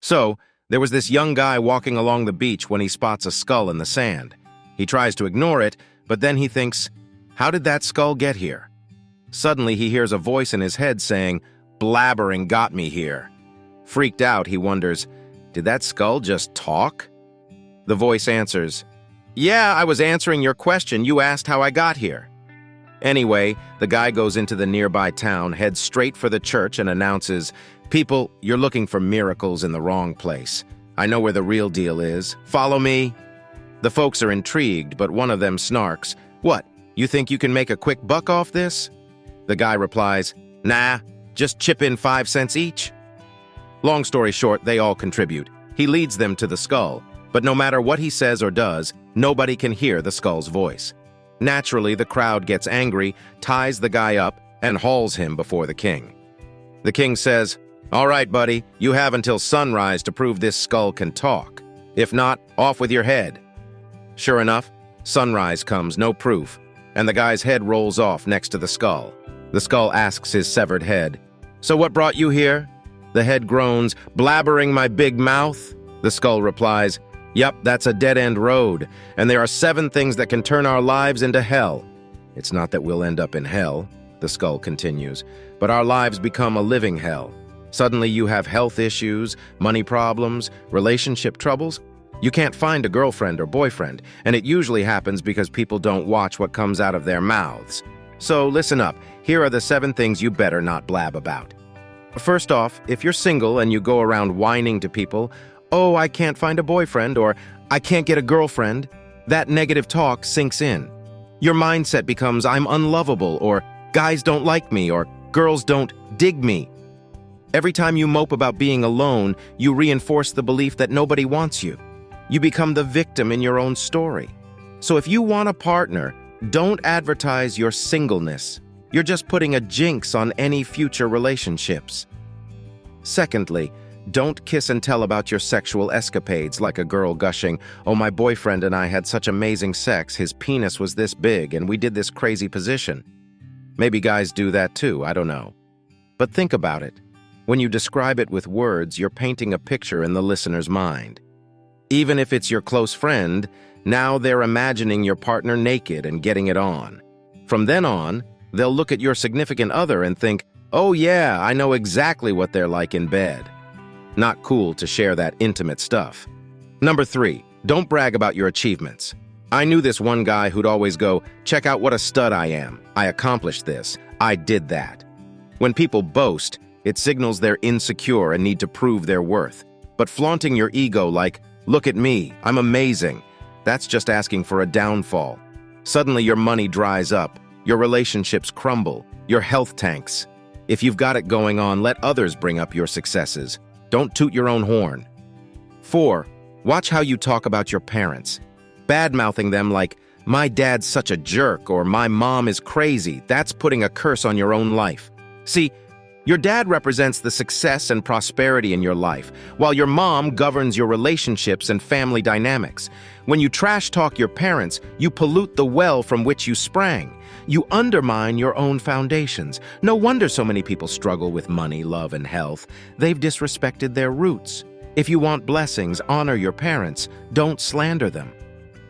So, there was this young guy walking along the beach when he spots a skull in the sand. He tries to ignore it, but then he thinks, how did that skull get here? Suddenly, he hears a voice in his head saying, "Blabbering got me here." Freaked out, he wonders, did that skull just talk? The voice answers, "Yeah, I was answering your question. You asked how I got here." Anyway, the guy goes into the nearby town, heads straight for the church, and announces, "People, you're looking for miracles in the wrong place. I know where the real deal is. Follow me." The folks are intrigued, but one of them snarks, "What, you think you can make a quick buck off this?" The guy replies, "Nah, just chip in 5 cents each." Long story short, they all contribute. He leads them to the skull, but no matter what he says or does, nobody can hear the skull's voice. Naturally, the crowd gets angry, ties the guy up, and hauls him before the king. The king says, "All right, buddy, you have until sunrise to prove this skull can talk. If not, off with your head." Sure enough, sunrise comes, no proof, and the guy's head rolls off next to the skull. The skull asks his severed head, "So what brought you here?" The head groans, "Blabbering my big mouth." The skull replies, "Yep, that's a dead-end road, and there are 7 things that can turn our lives into hell." "It's not that we'll end up in hell," the skull continues, "but our lives become a living hell. Suddenly you have health issues, money problems, relationship troubles. You can't find a girlfriend or boyfriend, and it usually happens because people don't watch what comes out of their mouths. So listen up, here are the 7 things you better not blab about. First off, if you're single and you go around whining to people, 'Oh, I can't find a boyfriend,' or 'I can't get a girlfriend,' that negative talk sinks in. Your mindset becomes 'I'm unlovable,' or 'guys don't like me,' or 'girls don't dig me.' Every time you mope about being alone, you reinforce the belief that nobody wants you. You become the victim in your own story. So if you want a partner, don't advertise your singleness. You're just putting a jinx on any future relationships. Secondly, don't kiss and tell about your sexual escapades like a girl gushing, 'Oh, my boyfriend and I had such amazing sex, his penis was this big, and we did this crazy position.' Maybe guys do that too, I don't know. But think about it. When you describe it with words, you're painting a picture in the listener's mind. Even if it's your close friend, now they're imagining your partner naked and getting it on. From then on, they'll look at your significant other and think, 'Oh yeah, I know exactly what they're like in bed.' Not cool to share that intimate stuff. Number 3, don't brag about your achievements. I knew this one guy who'd always go, 'Check out what a stud I am. I accomplished this. I did that.' When people boast, it signals they're insecure and need to prove their worth. But flaunting your ego like, 'Look at me, I'm amazing,' that's just asking for a downfall. Suddenly your money dries up, your relationships crumble, your health tanks. If you've got it going on, let others bring up your successes. Don't toot your own horn. 4, watch how you talk about your parents. Bad-mouthing them like, 'My dad's such a jerk,' or 'My mom is crazy,' that's putting a curse on your own life. See, your dad represents the success and prosperity in your life, while your mom governs your relationships and family dynamics. When you trash-talk your parents, you pollute the well from which you sprang. You undermine your own foundations. No wonder so many people struggle with money, love, and health. They've disrespected their roots. If you want blessings, honor your parents. Don't slander them.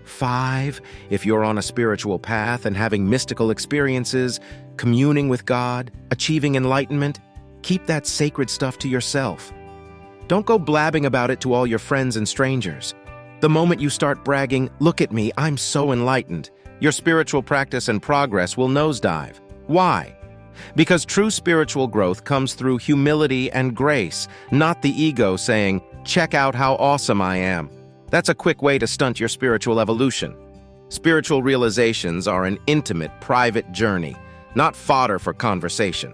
5, if you're on a spiritual path and having mystical experiences, communing with God, achieving enlightenment, keep that sacred stuff to yourself. Don't go blabbing about it to all your friends and strangers. The moment you start bragging, 'Look at me, I'm so enlightened,' your spiritual practice and progress will nosedive. Why? Because true spiritual growth comes through humility and grace, not the ego saying, 'Check out how awesome I am.' That's a quick way to stunt your spiritual evolution. Spiritual realizations are an intimate, private journey, not fodder for conversation.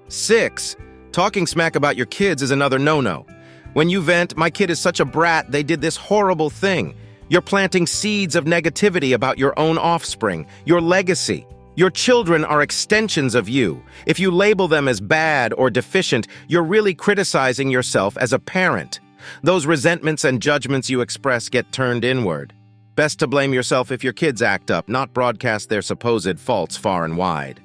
6, talking smack about your kids is another no-no. When you vent, 'My kid is such a brat, they did this horrible thing,' you're planting seeds of negativity about your own offspring, your legacy. Your children are extensions of you. If you label them as bad or deficient, you're really criticizing yourself as a parent. Those resentments and judgments you express get turned inward. Best to blame yourself if your kids act up, not broadcast their supposed faults far and wide.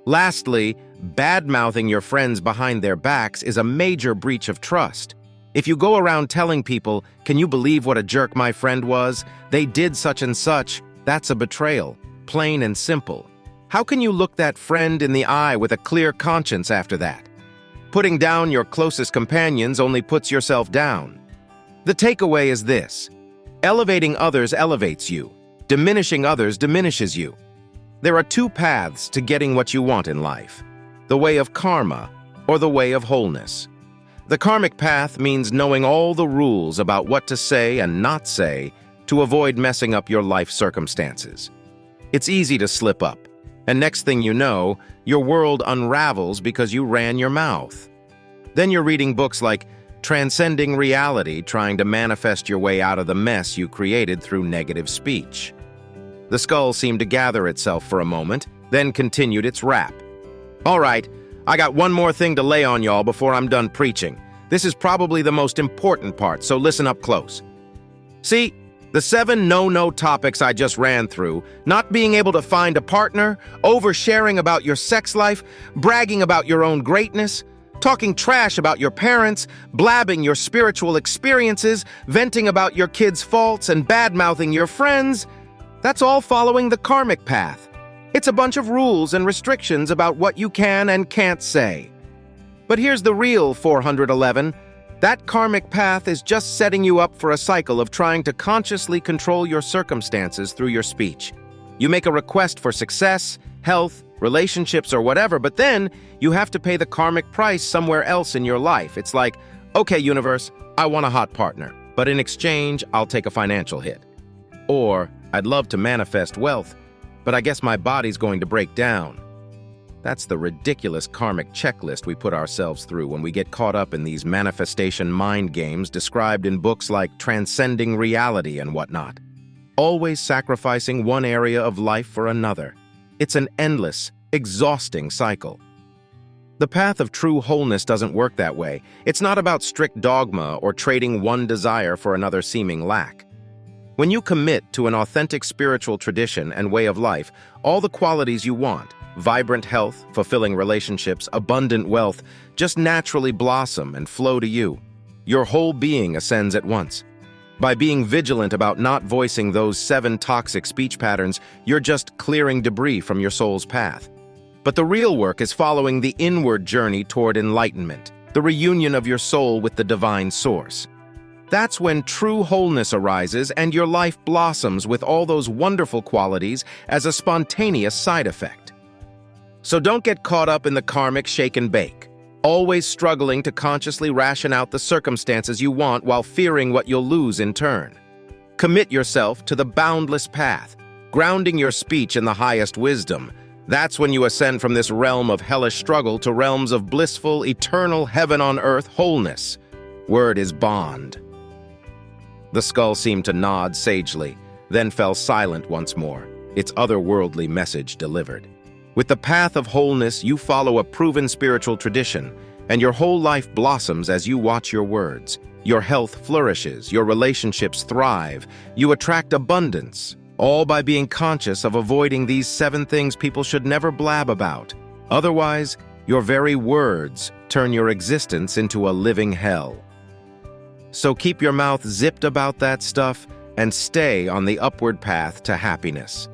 Lastly, bad-mouthing your friends behind their backs is a major breach of trust. If you go around telling people, "Can you believe what a jerk my friend was? They did such and such," that's a betrayal, plain and simple. How can you look that friend in the eye with a clear conscience after that? Putting down your closest companions only puts yourself down. The takeaway is this: elevating others elevates you. Diminishing others diminishes you. There are two paths to getting what you want in life: the way of karma or the way of wholeness. The karmic path means knowing all the rules about what to say and not say to avoid messing up your life circumstances. It's easy to slip up, and next thing you know, your world unravels because you ran your mouth. Then you're reading books like Transcending Reality, trying to manifest your way out of the mess you created through negative speech. The skull seemed to gather itself for a moment, then continued its rap. All right, I got one more thing to lay on y'all before I'm done preaching. This is probably the most important part, so listen up close. See, the 7 no-no topics I just ran through, not being able to find a partner, oversharing about your sex life, bragging about your own greatness, talking trash about your parents, blabbing your spiritual experiences, venting about your kids' faults, and bad-mouthing your friends, that's all following the karmic path. It's a bunch of rules and restrictions about what you can and can't say. But here's the real 411. That karmic path is just setting you up for a cycle of trying to consciously control your circumstances through your speech. You make a request for success, health, relationships, or whatever, but then you have to pay the karmic price somewhere else in your life. It's like, okay, universe, I want a hot partner, but in exchange, I'll take a financial hit. Or, I'd love to manifest wealth, but I guess my body's going to break down. That's the ridiculous karmic checklist we put ourselves through when we get caught up in these manifestation mind games described in books like Transcending Reality and whatnot. Always sacrificing one area of life for another. It's an endless, exhausting cycle. The path of true wholeness doesn't work that way. It's not about strict dogma or trading one desire for another seeming lack. When you commit to an authentic spiritual tradition and way of life, all the qualities you want, vibrant health, fulfilling relationships, abundant wealth, just naturally blossom and flow to you. Your whole being ascends at once. By being vigilant about not voicing those 7 toxic speech patterns, you're just clearing debris from your soul's path. But the real work is following the inward journey toward enlightenment, the reunion of your soul with the divine source. That's when true wholeness arises and your life blossoms with all those wonderful qualities as a spontaneous side effect. So don't get caught up in the karmic shake and bake, always struggling to consciously ration out the circumstances you want while fearing what you'll lose in turn. Commit yourself to the boundless path, grounding your speech in the highest wisdom. That's when you ascend from this realm of hellish struggle to realms of blissful, eternal heaven on earth wholeness. Word is bond. The skull seemed to nod sagely, then fell silent once more, its otherworldly message delivered. With the path of wholeness, you follow a proven spiritual tradition, and your whole life blossoms as you watch your words. Your health flourishes, your relationships thrive, you attract abundance, all by being conscious of avoiding these 7 things people should never blab about. Otherwise, your very words turn your existence into a living hell. So keep your mouth zipped about that stuff and stay on the upward path to happiness.